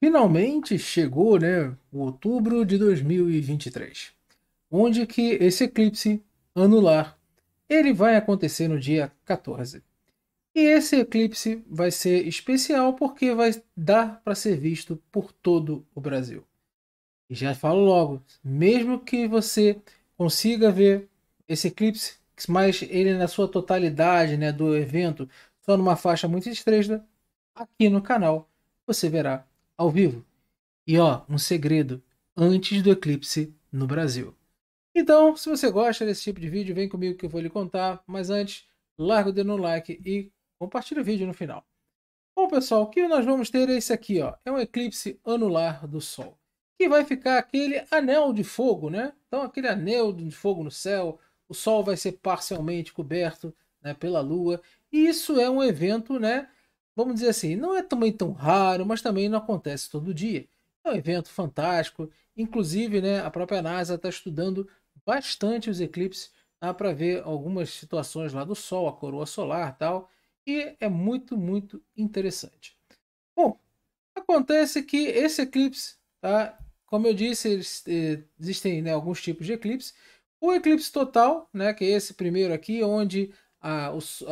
Finalmente chegou, né, o outubro de 2023, onde que esse eclipse anular ele vai acontecer no dia 14. E esse eclipse vai ser especial porque vai dar para ser visto por todo o Brasil. E já falo logo, mesmo que você consiga ver esse eclipse, mas ele na sua totalidade, né, do evento, só numa faixa muito estreita, aqui no canal você verá ao vivo. E ó, um segredo, antes do eclipse no Brasil. Então, se você gosta desse tipo de vídeo, vem comigo que eu vou lhe contar. Mas antes, larga o dedo no like e compartilha o vídeo no final. Bom, pessoal, o que nós vamos ter é esse aqui, ó. É um eclipse anular do Sol. Que vai ficar aquele anel de fogo, né? Então, aquele anel de fogo no céu. O Sol vai ser parcialmente coberto, né, pela Lua. E isso é um evento, né? Vamos dizer assim, não é também tão raro, mas também não acontece todo dia. É um evento fantástico. Inclusive, né, a própria NASA está estudando bastante os eclipses, tá, para ver algumas situações lá do Sol, a coroa solar e tal. E é muito, muito interessante. Bom, acontece que esse eclipse, tá? Como eu disse, existem, né, alguns tipos de eclipse. O eclipse total, né, que é esse primeiro aqui, onde a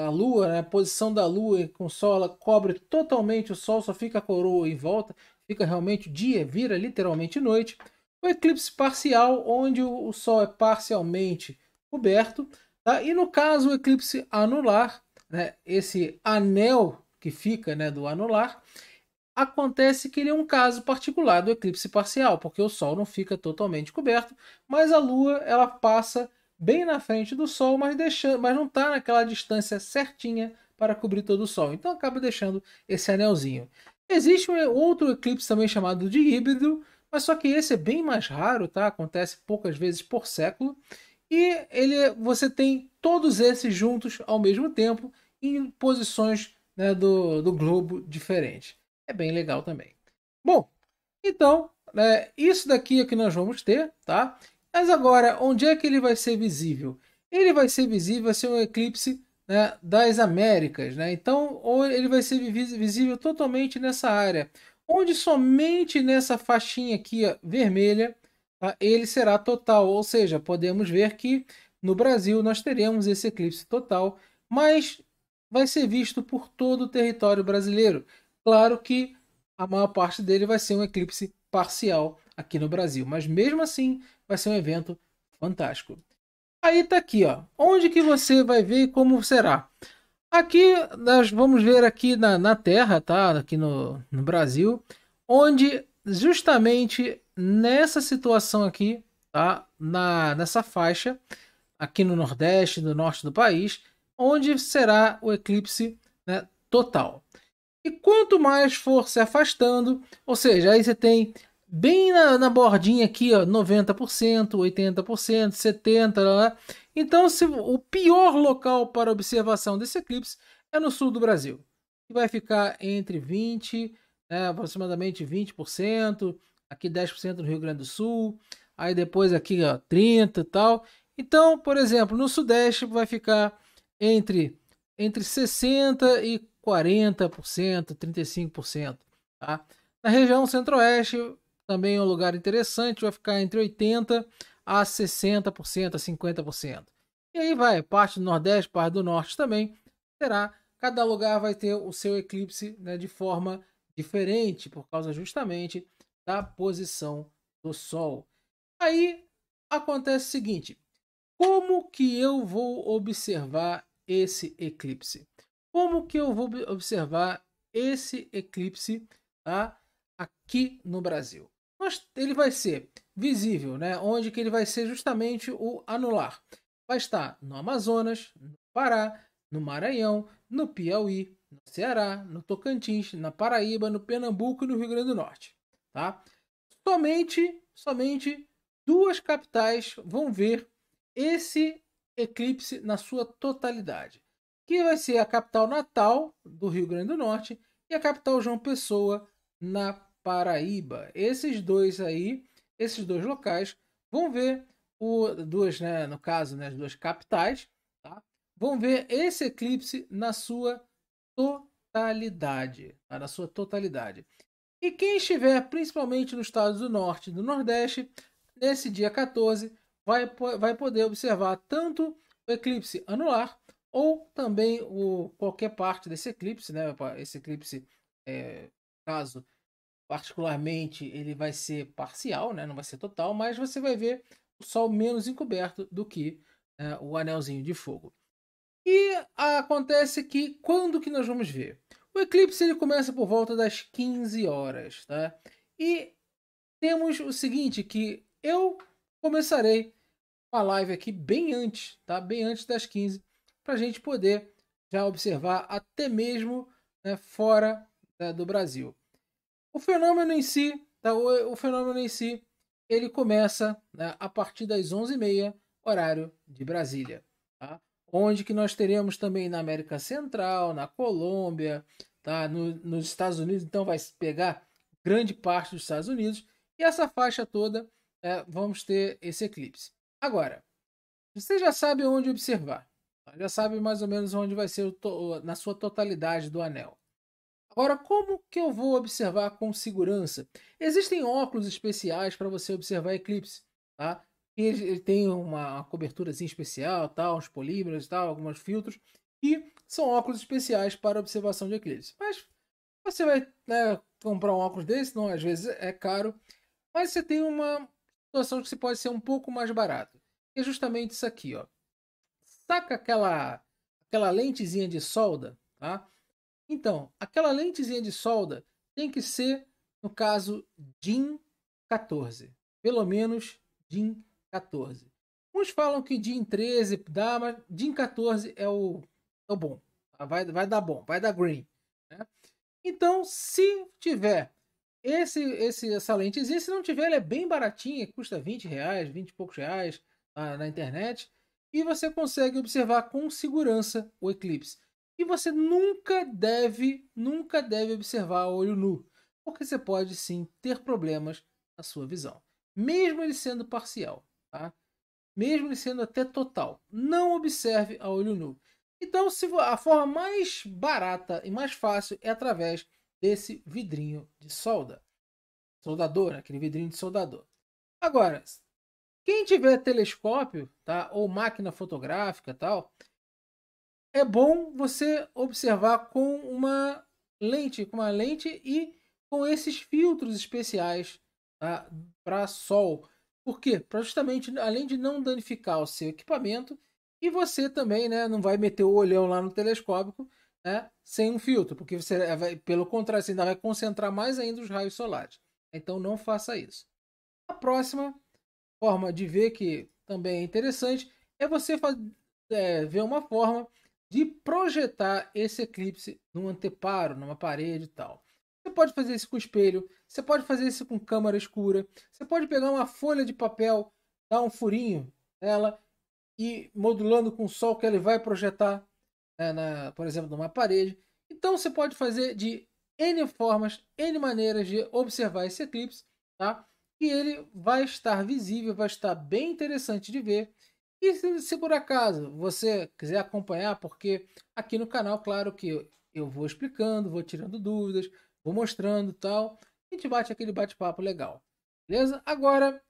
Lua, né, a posição da Lua com o Sol, ela cobre totalmente o Sol, só fica a coroa em volta, fica realmente dia, vira literalmente noite. O eclipse parcial, onde o Sol é parcialmente coberto, tá? E no caso, o eclipse anular, né, esse anel que fica, né, do anular, acontece que ele é um caso particular do eclipse parcial, porque o Sol não fica totalmente coberto, mas a Lua ela passa bem na frente do Sol, mas não está naquela distância certinha para cobrir todo o Sol. Então acaba deixando esse anelzinho. Existe um outro eclipse também chamado de híbrido, mas só que esse é bem mais raro, tá? Acontece poucas vezes por século. E você tem todos esses juntos ao mesmo tempo em posições, né, do globo diferentes. É bem legal também. Bom, então, isso daqui é que nós vamos ter, tá? Mas agora, onde é que ele vai ser visível? Ele vai ser visível, vai ser um eclipse, né, das Américas, né? Então, ou ele vai ser visível totalmente nessa área, onde somente nessa faixinha aqui, ó, vermelha, tá, ele será total. Ou seja, podemos ver que no Brasil nós teremos esse eclipse total, mas vai ser visto por todo o território brasileiro. Claro que a maior parte dele vai ser um eclipse parcial aqui no Brasil, mas mesmo assim vai ser um evento fantástico. Aí tá aqui, ó. Onde que você vai ver e como será? Aqui nós vamos ver aqui na Terra, tá? Aqui no Brasil, onde justamente nessa situação aqui, tá? Nessa faixa, aqui no Nordeste, no Norte do país, onde será o eclipse, né, total. E quanto mais for se afastando, ou seja, aí você tem bem na bordinha aqui, ó, 90%, 80%, 70%. Lá. Então, o pior local para observação desse eclipse é no sul do Brasil. Que vai ficar entre 20%, né, aproximadamente 20%, aqui 10% no Rio Grande do Sul, aí depois aqui ó, 30% e tal. Então, por exemplo, no Sudeste vai ficar entre 60% e 40%, 35%. Tá? Na região Centro-Oeste, também é um lugar interessante, vai ficar entre 80% a 60%, a 50%. E aí vai, parte do Nordeste, parte do Norte também, terá. Cada lugar vai ter o seu eclipse, né, de forma diferente, por causa justamente da posição do Sol. Aí acontece o seguinte: como que eu vou observar esse eclipse? Como que eu vou observar esse eclipse, tá, aqui no Brasil? Ele vai ser visível, né? Onde que ele vai ser justamente o anular? Vai estar no Amazonas, no Pará, no Maranhão, no Piauí, no Ceará, no Tocantins, na Paraíba, no Pernambuco e no Rio Grande do Norte, tá? Somente duas capitais vão ver esse eclipse na sua totalidade, que vai ser a capital Natal do Rio Grande do Norte e a capital João Pessoa na Paraíba. Esses dois locais vão ver duas, né, no caso, né, as duas capitais, tá? Vão ver esse eclipse na sua totalidade, tá? Na sua totalidade. E quem estiver principalmente nos estados do Norte e do Nordeste, nesse dia 14, vai poder observar tanto o eclipse anular ou também qualquer parte desse eclipse, né? Esse eclipse, caso particularmente, ele vai ser parcial, né? Não vai ser total, mas você vai ver o Sol menos encoberto do que o anelzinho de fogo. E acontece que quando que nós vamos ver? O eclipse ele começa por volta das 15 horas, tá? E temos o seguinte, que eu começarei a live aqui bem antes, tá? Bem antes das 15, para a gente poder já observar até mesmo, né, fora, né, do Brasil. O fenômeno em si, tá? O fenômeno em si, ele começa, né, a partir das 11h30, horário de Brasília, tá? Onde que nós teremos também na América Central, na Colômbia, tá? Nos Estados Unidos, então vai pegar grande parte dos Estados Unidos, e essa faixa toda, vamos ter esse eclipse. Agora, você já sabe onde observar, tá? Já sabe mais ou menos onde vai ser na sua totalidade do anel. Agora, como que eu vou observar com segurança? Existem óculos especiais para você observar eclipse, tá? Ele tem uma coberturazinha especial, tal, uns polímeros, tal, alguns filtros, e são óculos especiais para observação de eclipse. Mas você vai, né, comprar um óculos desse, não, às vezes é caro, mas você tem uma situação que você pode ser um pouco mais barato. É justamente isso aqui, ó. Saca aquela lentezinha de solda, tá? Então, aquela lentezinha de solda tem que ser, no caso, DIN 14. Pelo menos DIN 14. Uns falam que DIN 13 dá, mas DIN 14 é o bom. Vai dar bom, vai dar green, né? Então, se tiver essa lentezinha, se não tiver, ela é bem baratinha, custa R$ 20, 20 e poucos reais, na internet, e você consegue observar com segurança o eclipse. E você nunca deve observar a olho nu, porque você pode sim ter problemas na sua visão, mesmo ele sendo parcial, tá? Mesmo ele sendo até total. Não observe a olho nu. Então, a forma mais barata e mais fácil é através desse vidrinho de solda. Soldador, aquele vidrinho de soldador. Agora, quem tiver telescópio, tá, ou máquina fotográfica, tal, é bom você observar com uma lente e com esses filtros especiais, tá, para sol. Por quê? Para justamente, além de não danificar o seu equipamento, e você também, né, não vai meter o olhão lá no telescópio, né, sem um filtro, porque você vai, pelo contrário, você ainda vai concentrar mais ainda os raios solares. Então não faça isso. A próxima forma de ver, que também é interessante, é você ver uma forma de projetar esse eclipse num anteparo, numa parede e tal. Você pode fazer isso com espelho, você pode fazer isso com câmera escura, você pode pegar uma folha de papel, dar um furinho nela e modulando com o sol que ele vai projetar, né, por exemplo, numa parede. Então você pode fazer de N formas, N maneiras de observar esse eclipse, tá? E ele vai estar visível, vai estar bem interessante de ver. E se por acaso você quiser acompanhar, porque aqui no canal, claro que eu vou explicando, vou tirando dúvidas, vou mostrando tal, a gente bate aquele bate-papo legal. Beleza? Agora,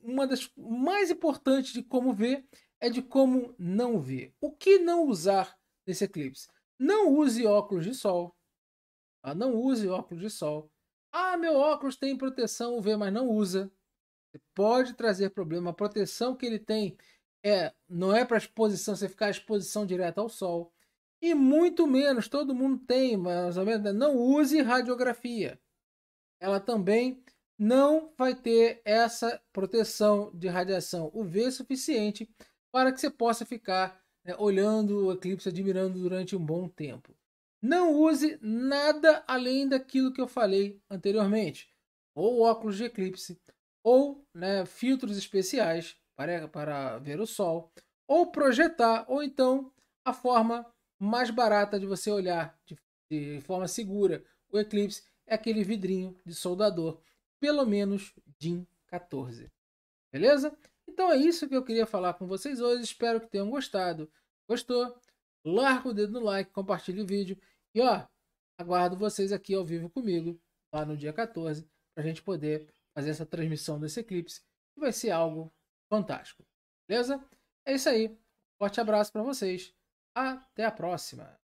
uma das mais importantes de como ver é de como não ver. O que não usar nesse eclipse? Não use óculos de sol. Tá? Não use óculos de sol. Ah, meu óculos tem proteção UV, mas não usa. Pode trazer problema. A proteção que ele tem não é para exposição, você ficar à exposição direta ao sol. E muito menos, todo mundo tem, mais ou menos, não use radiografia. Ela também não vai ter essa proteção de radiação UV suficiente para que você possa ficar, né, olhando o eclipse, admirando durante um bom tempo. Não use nada além daquilo que eu falei anteriormente, ou óculos de eclipse, ou, né, filtros especiais para ver o sol, ou projetar, ou então a forma mais barata de você olhar de forma segura o eclipse é aquele vidrinho de soldador, pelo menos DIN 14. Beleza? Então é isso que eu queria falar com vocês hoje. Espero que tenham gostado. Gostou? Larga o dedo no like, compartilhe o vídeo. E ó, aguardo vocês aqui ao vivo comigo lá no dia 14, para a gente poder fazer essa transmissão desse eclipse, que vai ser algo fantástico. Beleza? É isso aí. Forte abraço para vocês. Até a próxima.